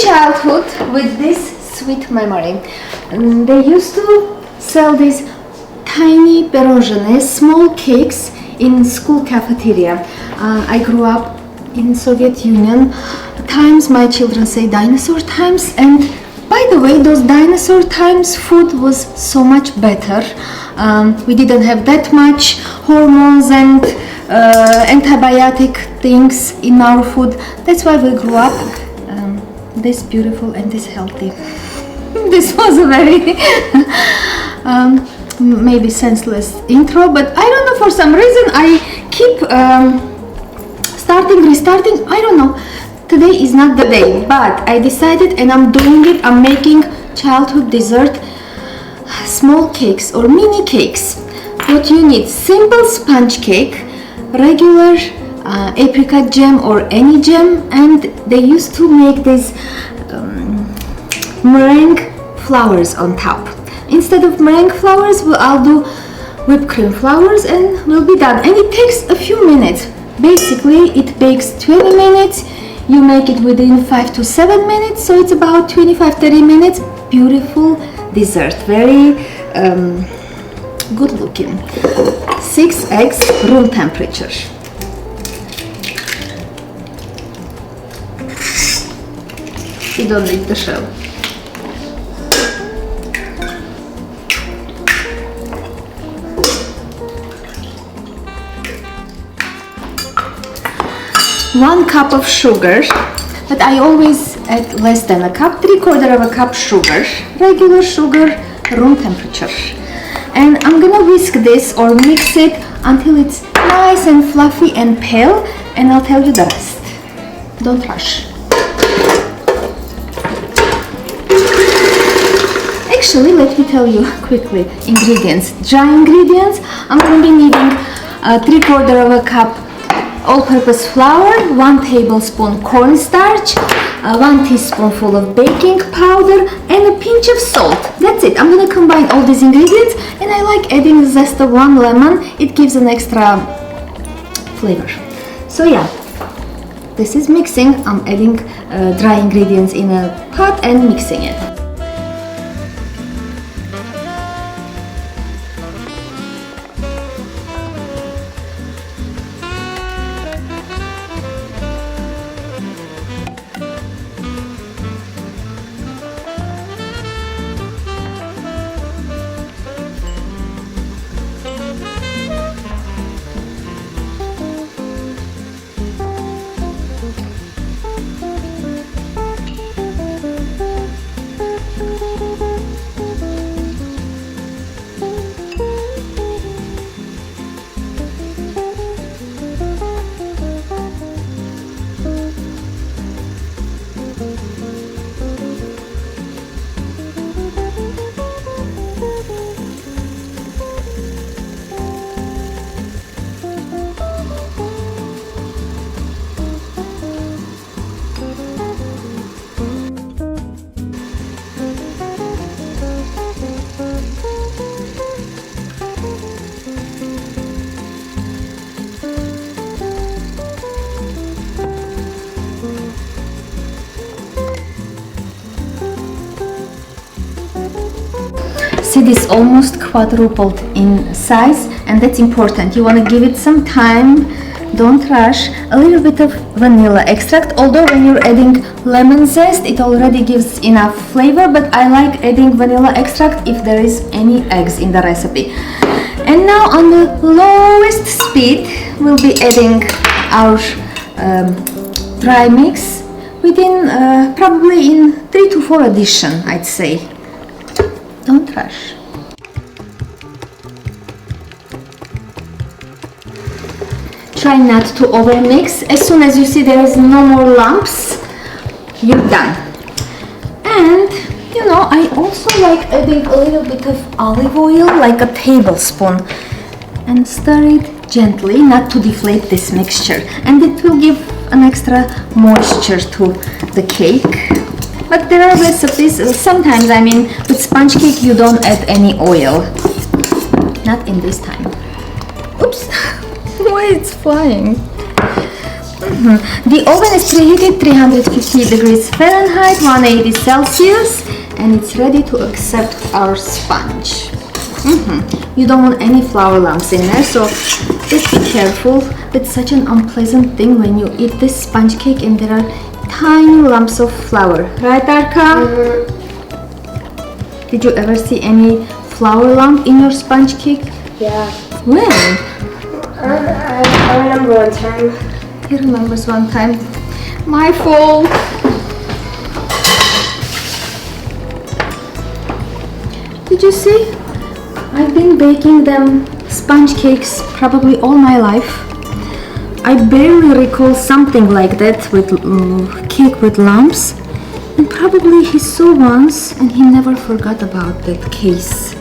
childhood with this sweet memory. They used to sell these tiny pierogies, small cakes in school cafeteria. I grew up in Soviet Union times. My children say dinosaur times, and by the way, those dinosaur times food was so much better. We didn't have that much hormones and antibiotic things in our food. That's why we grew up this beautiful and this healthy. This was a very maybe senseless intro, but I don't know, for some reason I keep restarting, I don't know. Today is not the day, but I decided and I'm doing it. I'm making childhood dessert, small cakes or mini cakes. What you need: simple sponge cake, regular apricot jam or any jam, and they used to make these meringue flowers on top. Instead of meringue flowers, I'll do whipped cream flowers and we'll be done. And it takes a few minutes. Basically, it takes 20 minutes. You make it within 5 to 7 minutes, so it's about 25-30 minutes. Beautiful dessert, very good looking. 6 eggs, room temperature. You don't need the shell. One cup of sugar, but I always add less than a cup, 3/4 of a cup sugar, regular sugar, room temperature. And I'm gonna whisk this or mix it until it's nice and fluffy and pale, and I'll tell you the rest. Don't rush. Actually, let me tell you quickly ingredients. Dry ingredients, I'm gonna be needing 3/4 of a cup all-purpose flour, 1 tablespoon cornstarch, 1 teaspoonful of baking powder, and a pinch of salt. That's it. I'm gonna combine all these ingredients, and I like adding the zest of 1 lemon. It gives an extra flavor. So yeah, this is mixing. I'm adding dry ingredients in a pot and mixing it. See, this almost quadrupled in size, and that's important. You want to give it some time, don't rush. A little bit of vanilla extract, although when you're adding lemon zest it already gives enough flavor, but I like adding vanilla extract if there is any eggs in the recipe. And now on the lowest speed we'll be adding our dry mix within probably in 3 to 4 addition, I'd say. Don't rush. Try not to overmix. As soon as you see there is no more lumps, you're done. And you know, I also like adding a little bit of olive oil, like a tablespoon, and stir it gently, not to deflate this mixture, and it will give an extra moisture to the cake. But there are recipes, sometimes, I mean, with sponge cake you don't add any oil. Not in this time. Oops! Why it's flying? The oven is preheated 350 degrees Fahrenheit, 180 Celsius, and it's ready to accept our sponge. You don't want any flour lumps in there, so just be careful. It's such an unpleasant thing when you eat this sponge cake and there are tiny lumps of flour. Right, Arka? Did you ever see any flour lump in your sponge cake? Yeah. When? I remember one time. He remembers one time. My fault. Did you see? I've been baking them sponge cakes probably all my life. I barely recall something like that with cake with lumps. And probably he saw once and he never forgot about that case.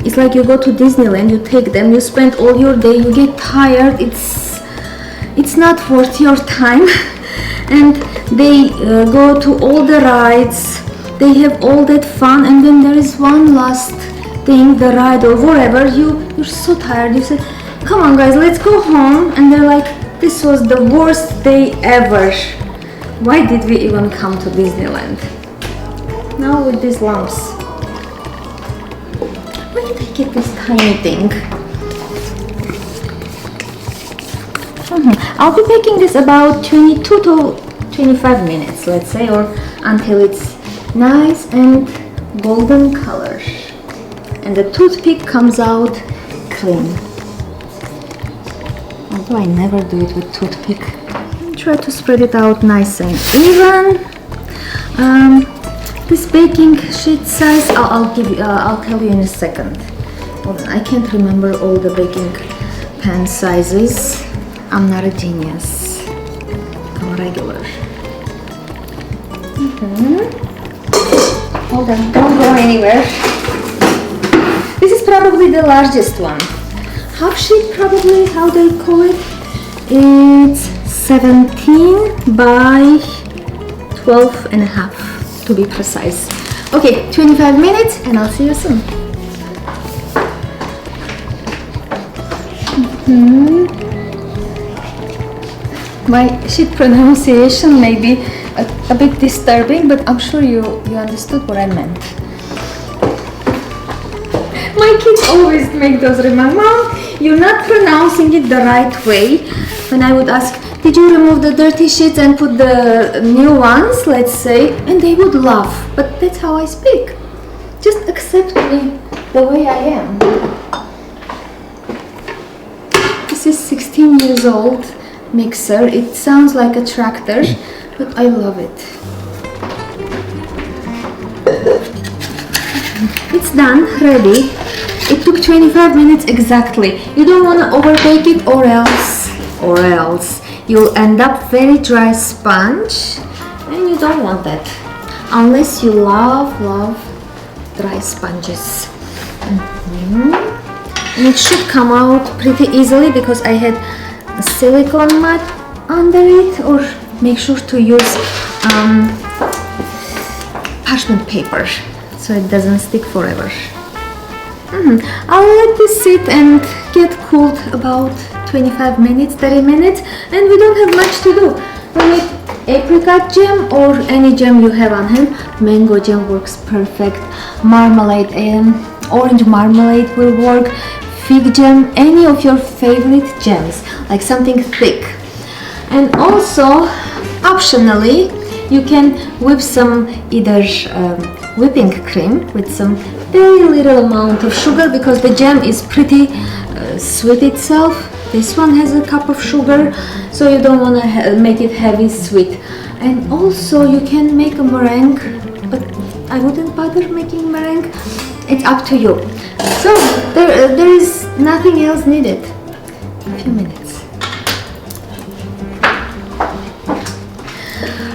It's like you go to Disneyland, you take them, you spend all your day, you get tired, it's not worth your time. And they go to all the rides, they have all that fun, and then there is one last thing, the ride or whatever, you're so tired, you say, come on guys, let's go home, and they're like, this was the worst day ever. Why did we even come to Disneyland? Now with these lumps. Where did I get this tiny thing? I'll be baking this about 22 to 25 minutes, let's say, or until it's nice and golden color. And the toothpick comes out clean. Although I never do it with toothpick. Try to spread it out nice and even. This baking sheet size, I'll tell you in a second. Hold on, I can't remember all the baking pan sizes. I'm not a genius. I'm regular. Hold on, don't go anywhere. This is probably the largest one. Half sheet, probably, how they call it. It's 17 by 12 and a half, to be precise. Okay, 25 minutes and I'll see you soon. My sheet pronunciation may be a bit disturbing, but I'm sure you understood what I meant. My kids always make those remarks. Mom, you're not pronouncing it the right way. When I would ask, did you remove the dirty sheets and put the new ones, let's say, and they would laugh. But that's how I speak. Just accept me the way I am. This is 16 years old mixer. It sounds like a tractor, but I love it. It's done, ready. It took 25 minutes exactly. You don't want to overbake it or else you'll end up very dry sponge, and you don't want that unless you love dry sponges. And it should come out pretty easily because I had a silicone mat under it, or make sure to use parchment paper so it doesn't stick forever. I'll let this sit and get cooled about 25 minutes, 30 minutes, and we don't have much to do. We need apricot jam or any jam you have on hand. Mango jam works perfect. Marmalade and orange marmalade will work. Fig jam, any of your favorite jams, like something thick. And also, optionally, you can whip some either whipping cream with some very little amount of sugar, because the jam is pretty sweet itself. This one has a cup of sugar, so you don't want to make it heavy sweet. And also you can make a meringue, but I wouldn't bother making meringue. It's up to you. So there is nothing else needed. A few minutes.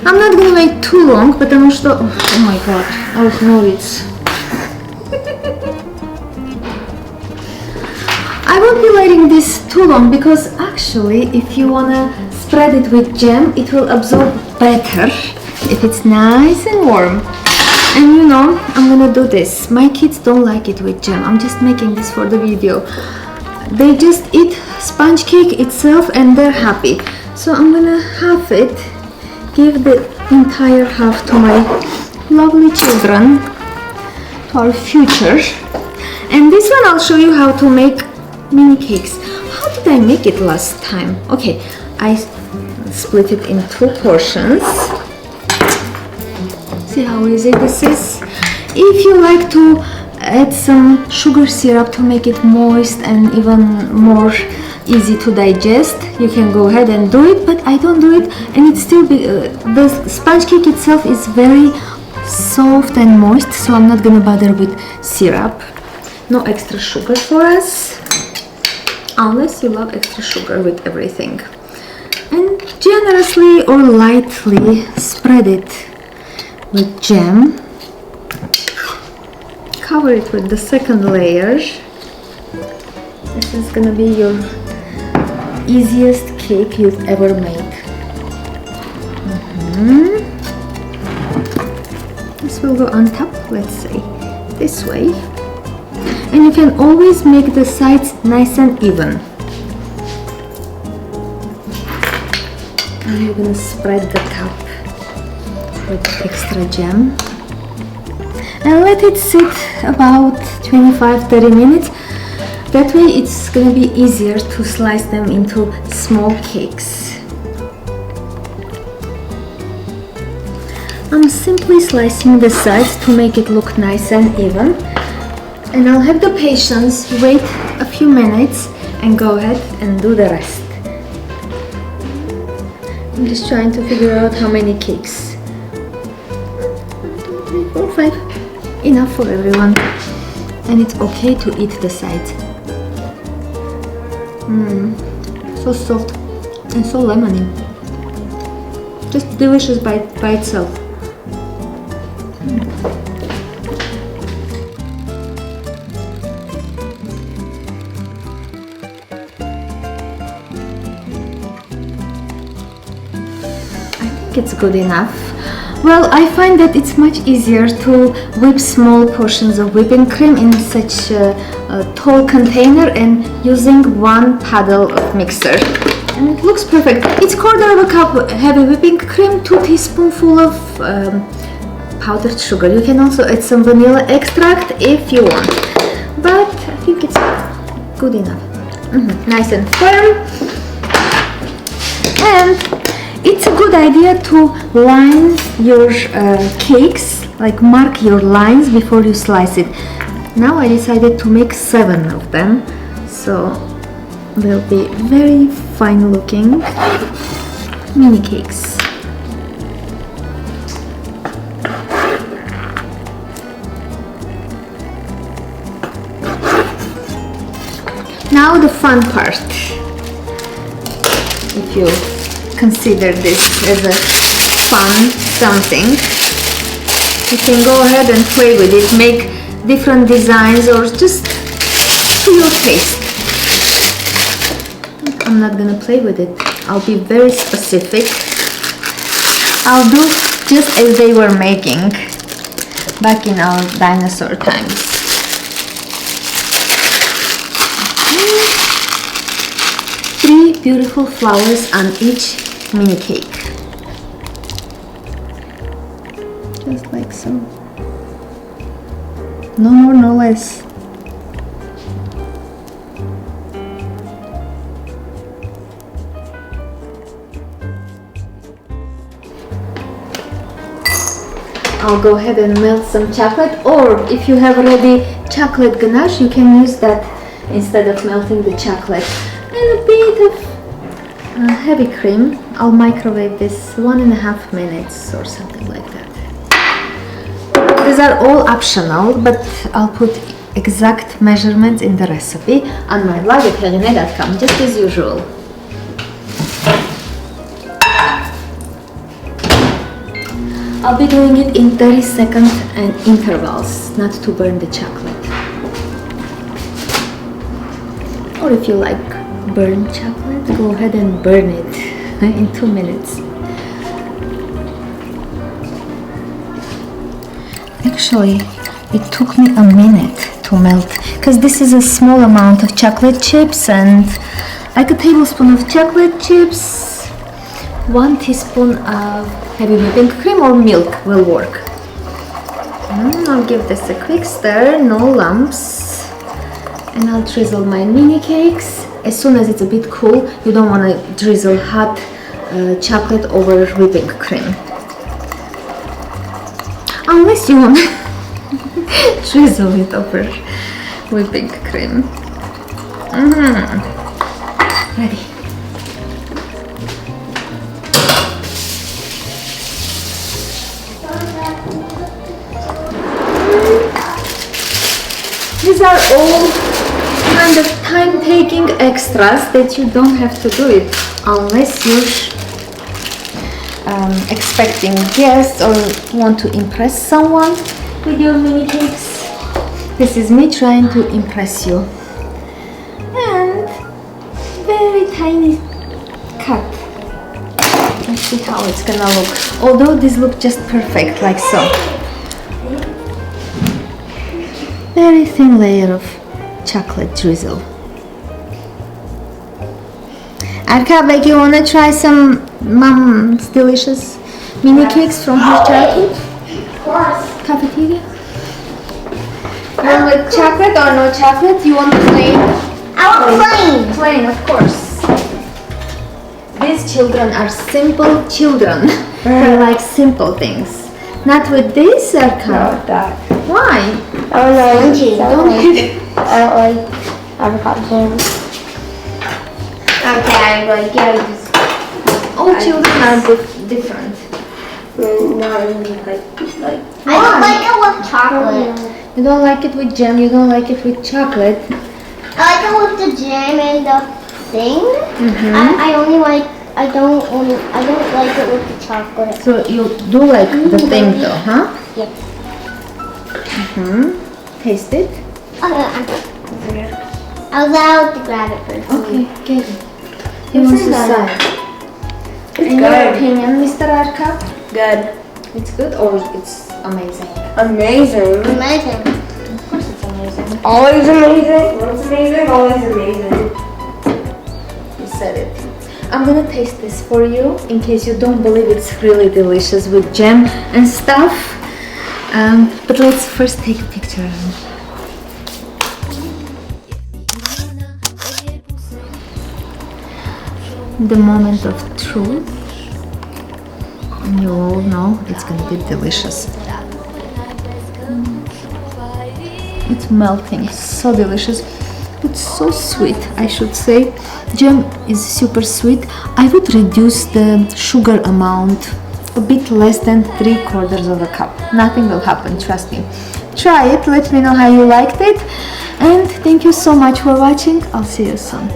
I'm not gonna wait too long, потому что, oh my god, I know it. I won't be letting this too long because actually if you wanna spread it with jam, it will absorb better if it's nice and warm. And you know, I'm gonna do this. My kids don't like it with jam. I'm just making this for the video. They just eat sponge cake itself and they're happy. So I'm gonna half it, give the entire half to my lovely children, to our future. And this one I'll show you how to make mini cakes. How did I make it last time? Okay, I split it in 2 portions. See how easy this is? If you like to add some sugar syrup to make it moist and even more easy to digest, you can go ahead and do it, but I don't do it, and it's still the sponge cake itself is very soft and moist, so I'm not gonna bother with syrup. No extra sugar for us, unless you love extra sugar with everything. And generously or lightly spread it with jam. Cover it with the second layer. This is gonna be your easiest cake you've ever made. This will go on top, let's say, this way. And you can always make the sides nice and even. And you're gonna spread the top with extra jam. And let it sit about 25-30 minutes. That way it's gonna be easier to slice them into small cakes. I'm simply slicing the sides to make it look nice and even. And I'll have the patience wait a few minutes and go ahead and do the rest. I'm just trying to figure out how many cakes. 1, 2, 3, 4, 5. Enough for everyone. And it's okay to eat the sides. So soft and so lemony. Just delicious by itself. It's good enough. Well, I find that it's much easier to whip small portions of whipping cream in such a tall container and using 1 paddle of mixer. And it looks perfect. It's 1/4 cup heavy whipping cream, 2 teaspoonfuls of powdered sugar. You can also add some vanilla extract if you want, but I think it's good enough. Nice and firm. And it's a good idea to line your cakes, like mark your lines before you slice it. Now I decided to make 7 of them, so they'll be very fine looking mini cakes. Now the fun part. If you consider this as a fun something, you can go ahead and play with it, make different designs or just to your taste. I'm not gonna play with it. I'll be very specific. I'll do just as they were making back in our dinosaur times. 3 beautiful flowers on each mini cake. Just like so. No more, no less. I'll go ahead and melt some chocolate, or if you have already chocolate ganache, you can use that instead of melting the chocolate. And a bit of heavy cream. I'll microwave this 1.5 minutes or something like that. These are all optional, but I'll put exact measurements in the recipe on my blog at Heghineh.com, just as usual. I'll be doing it in 30-second intervals, not to burn the chocolate. Or if you like burnt chocolate, go ahead and burn it in 2 minutes. Actually, it took me a minute to melt because this is a small amount of chocolate chips, and like a tablespoon of chocolate chips, 1 teaspoon of heavy whipping cream or milk will work. I'll give this a quick stir, no lumps. And I'll drizzle my mini cakes. As soon as it's a bit cool, you don't want to drizzle hot chocolate over whipping cream. Unless you want to drizzle it over whipping cream. Ready. These are all kind of time-taking extras that you don't have to do it unless you're expecting guests or want to impress someone with your mini cakes. This is me trying to impress you. And very tiny cut. Let's see how it's gonna look. Although these look just perfect, like so. Very thin layer of chocolate drizzle. Arka, like, you wanna try some mom's delicious mini cakes from her childhood? Of course. Cafeteria? You want with chocolate or no chocolate? You want plain? I want plain. Plain, of course. These children are simple children. They like simple things. Not with this, Arka. Not that. Why? I don't know. Cheese. I Don't don't like. I don't like avocado jam. Okay, like yeah, just All children are different. not really like. I don't like it with chocolate. You don't like it with jam, you don't like it with chocolate. I like it with the jam and the thing. I only like. I don't like it with the chocolate. So you do like the thing though, huh? Yeah. Taste it. I was out to grab it first. Okay, get it. He wants to try. In your opinion, Mr. Arka, Good. it's good or it's amazing? Amazing. Amazing. Of course it's amazing. Always amazing. Once amazing, always amazing. You said it. I'm gonna taste this for you in case you don't believe it's really delicious with jam and stuff. But let's first take a picture. The moment of truth. And you all know it's gonna be delicious. It's melting, so delicious. It's so sweet, I should say. Jam is super sweet. I would reduce the sugar amount a bit less than 3/4 of a cup. Nothing will happen, trust me. Try it, let me know how you liked it. And thank you so much for watching. I'll see you soon.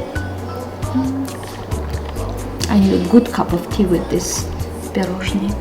I need a good cup of tea with this пирожные.